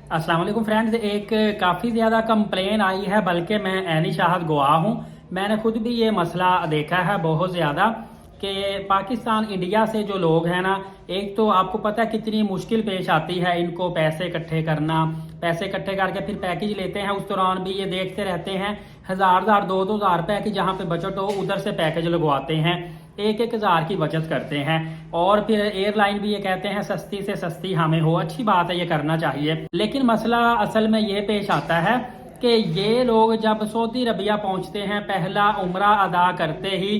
अस्सलाम वालेकुम फ्रेंड्स, एक काफ़ी ज़्यादा कंप्लेन आई है, बल्कि मैं ऐनी शाहद गवाह हूँ। मैंने खुद भी ये मसला देखा है बहुत ज़्यादा कि पाकिस्तान इंडिया से जो लोग हैं ना, एक तो आपको पता है कितनी मुश्किल पेश आती है इनको पैसे इकट्ठे करना। पैसे इकट्ठे करके फिर पैकेज लेते हैं, उस दौरान भी ये देखते रहते हैं 1000 दो हजार रुपए की जहाँ पे बचत हो उधर से पैकेज लगवाते हैं, 1,000 की बचत करते हैं। और फिर एयरलाइन भी ये कहते हैं सस्ती से सस्ती हमें हो। अच्छी बात है, ये करना चाहिए, लेकिन मसला असल में ये पेश आता है कि ये लोग जब सऊदी अरबिया पहुंचते हैं, पहला उम्रा अदा करते ही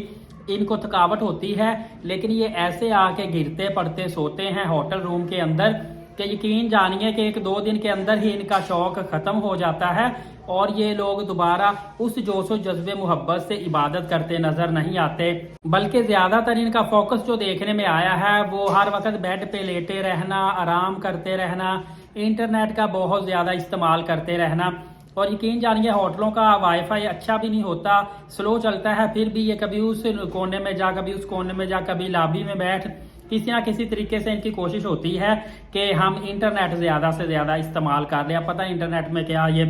इनको थकावट होती है, लेकिन ये ऐसे आके गिरते पड़ते सोते हैं होटल रूम के अंदर कि यकीन जानिए कि 1-2 दिन के अंदर ही इनका शौक खत्म हो जाता है और ये लोग दोबारा उस जोशो जज्बे मोहब्बत से इबादत करते नजर नहीं आते। बल्कि ज्यादातर इनका फोकस जो देखने में आया है वो हर वक्त बेड पे लेटे रहना, आराम करते रहना, इंटरनेट का बहुत ज्यादा इस्तेमाल करते रहना। और यकीन जानिए होटलों का वाईफाई अच्छा भी नहीं होता, स्लो चलता है, फिर भी ये कभी उस कोने में जा, कभी उस कोने में जा, कभी लॉबी में बैठ, किसी ना किसी तरीके से इनकी कोशिश होती है कि हम इंटरनेट ज्यादा से ज्यादा इस्तेमाल कर लें। पता है इंटरनेट में क्या, ये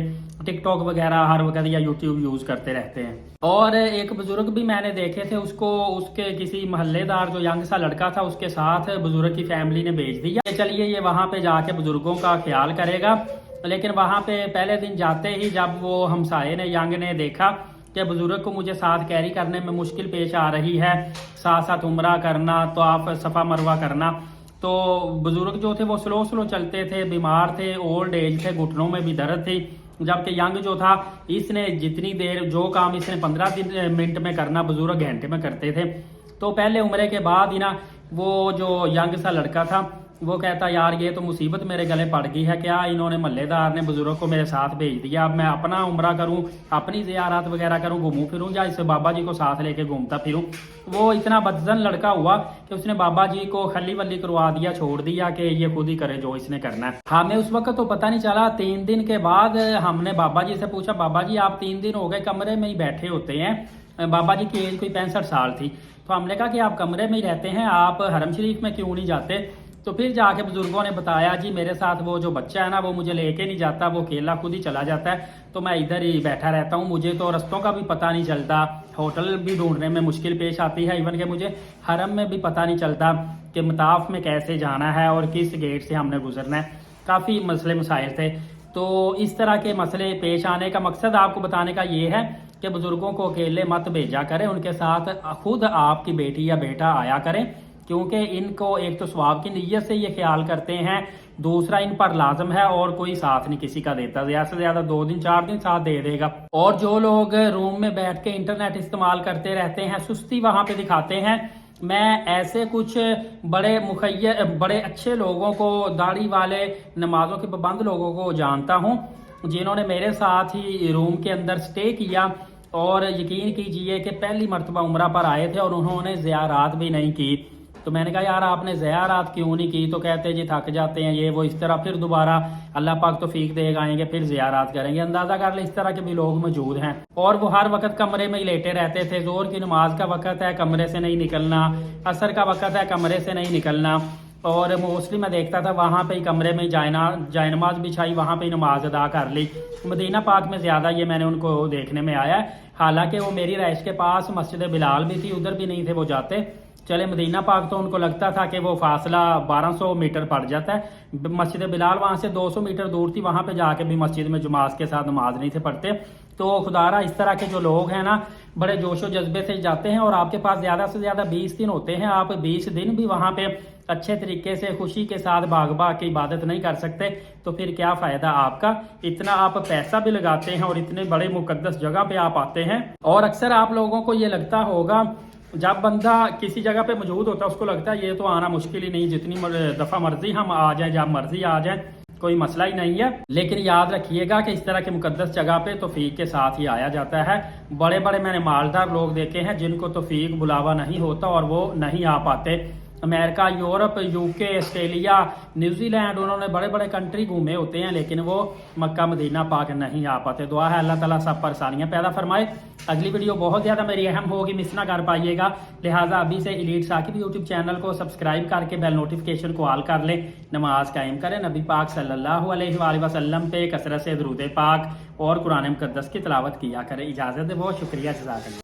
टिकटॉक वगैरह हर वक्त या यूट्यूब यूज करते रहते हैं। और एक बुजुर्ग भी मैंने देखे थे, उसको उसके किसी मोहल्लेदार जो यंग सा लड़का था उसके साथ बुजुर्ग की फैमिली ने भेज दिया कि चलिए ये वहां पे जाके बुजुर्गों का ख्याल करेगा। लेकिन वहां पे पहले दिन जाते ही जब वो हमसाये ने यंग ने देखा कि बुजुर्ग को मुझे साथ कैरी करने में मुश्किल पेश आ रही है, साथ साथ उम्रा करना, तो आप सफ़ा मरवा करना, तो बुजुर्ग जो थे वो स्लो स्लो चलते थे, बीमार थे, ओल्ड एज थे, घुटनों में भी दर्द थी। जबकि यंग जो था इसने जितनी देर जो काम इसने 15 मिनट में करना बुजुर्ग घंटे में करते थे। तो पहले उम्रे के बाद ही ना वो जो यंग सा लड़का था वो कहता यार ये तो मुसीबत मेरे गले पड़ गई है, क्या इन्होंने मोहल्लेदार ने बुजुर्ग को मेरे साथ भेज दिया, अब मैं अपना उम्रा करूं, अपनी ज़ियारत वगैरह करूं, घूमूं फिरूं या इस बाबा जी को साथ लेके घूमता फिरूं। वो इतना बदजन लड़का हुआ कि उसने बाबा जी को खली वली करवा दिया, छोड़ दिया कि ये खुद ही करे जो इसने करना है। हमें उस वक्त तो पता नहीं चला। 3 दिन के बाद हमने बाबा जी से पूछा, बाबा जी आप 3 दिन हो गए कमरे में ही बैठे होते हैं। बाबा जी की एज कोई 65 साल थी। तो हमने कहा कि आप कमरे में ही रहते हैं, आप हरम शरीफ में क्यों नहीं जाते? तो फिर जाके बुजुर्गों ने बताया जी मेरे साथ वो जो बच्चा है ना वो मुझे लेके नहीं जाता, वो अकेला खुद ही चला जाता है, तो मैं इधर ही बैठा रहता हूँ, मुझे तो रस्तों का भी पता नहीं चलता, होटल भी ढूंढने में मुश्किल पेश आती है, इवन के मुझे हरम में भी पता नहीं चलता कि मताफ में कैसे जाना है और किस गेट से हमने गुजरना है। काफ़ी मसले मसाइल थे। तो इस तरह के मसले पेश आने का मकसद आपको बताने का ये है कि बुजुर्गों को अकेले मत भेजा करें, उनके साथ खुद आपकी बेटी या बेटा आया करें, क्योंकि इनको एक तो स्वाब की नीयत से ये ख्याल करते हैं, दूसरा इन पर लाजम है और कोई साथ नहीं किसी का देता, ज्यादा से ज्यादा 2 दिन 4 दिन साथ दे देगा। और जो लोग रूम में बैठ के इंटरनेट इस्तेमाल करते रहते हैं, सुस्ती वहां पे दिखाते हैं, मैं ऐसे कुछ बड़े अच्छे लोगों को, दाढ़ी वाले नमाजों के पाबंद लोगों को जानता हूँ जिन्होंने मेरे साथ ही रूम के अंदर स्टे किया। और यकीन कीजिए कि पहली मरतबा उम्रा पर आए थे और उन्होंने ज़ियारत भी नहीं की। तो मैंने कहा यार आपने ज़ियारत क्यों नहीं की? तो कहते जी थक जाते हैं, ये वो इस तरह। फिर दोबारा अल्लाह पाक तौफीक देगा, आएंगे फिर ज़ियारत करेंगे। अंदाज़ा कर ले इस तरह के भी लोग मौजूद हैं। और वो हर वक्त कमरे में ही लेटे रहते थे। जोर की नमाज का वक्त है, कमरे से नहीं निकलना, असर का वक्त है, कमरे से नहीं निकलना। और मोस्टली मैं देखता था वहाँ पे ही कमरे में जायनमाज बिछाई, वहाँ पे ही नमाज अदा कर ली। मदीना पाक में ज़्यादा ये मैंने उनको देखने में आया है। हालांकि वो मेरी रहाइश के पास मस्जिद बिलाल भी थी, उधर भी नहीं थे वो जाते। चले मदीना पाक तो उनको लगता था कि वो फासला 1200 मीटर पड़ जाता है। मस्जिद बिलाल वहाँ से 200 मीटर दूर थी, वहाँ पे जाके भी मस्जिद में जुमात के साथ नमाज नहीं थे पढ़ते। तो खुदारा इस तरह के जो लोग हैं ना बड़े जोशो जज्बे से जाते हैं और आपके पास ज़्यादा से ज़्यादा 20 दिन होते हैं, आप 20 दिन भी वहाँ पे अच्छे तरीके से खुशी के साथ भाग भाग के इबादत नहीं कर सकते, तो फिर क्या फ़ायदा आपका? इतना आप पैसा भी लगाते हैं और इतने बड़े मुकद्दस जगह पे आप आते हैं। और अक्सर आप लोगों को ये लगता होगा जब बंदा किसी जगह पे मौजूद होता है उसको लगता है ये तो आना मुश्किल ही नहीं, जितनी दफ़ा मर्जी हम आ जाएं, जब मर्जी आ जाएं, कोई मसला ही नहीं है। लेकिन याद रखिएगा कि इस तरह के मुकद्दस जगह पे तौफीक के साथ ही आया जाता है। बड़े बड़े मैंने मालदार लोग देखे हैं जिनको तौफीक बुलावा नहीं होता और वो नहीं आ पाते। America, Europe, UK, Australia, New Zealand, उन्होंने बड़े बड़े कंट्री घूमे होते हैं, लेकिन वो मक्का मदीना पाक नहीं आ पाते। दुआ है अल्लाह ताला सब परेशानियां पैदा फरमाए। اگلی ویڈیو بہت زیادہ میری اہم ہوگی، مس نہ کر پائیے گا، لہٰذا ابھی سے ایلیٹ ثاقب یوٹیوب چینل کو سبسکرائب کر کے بیل نوٹیفکیشن کو آل کر لیں، نماز قائم کریں، نبی پاک صلی اللہ علیہ وآلہ وسلم پہ کثرت سے درود پاک اور قرآن مقدس کی تلاوت کیا کریں۔ اجازت ہے، بہت شکریہ، جزاک اللہ۔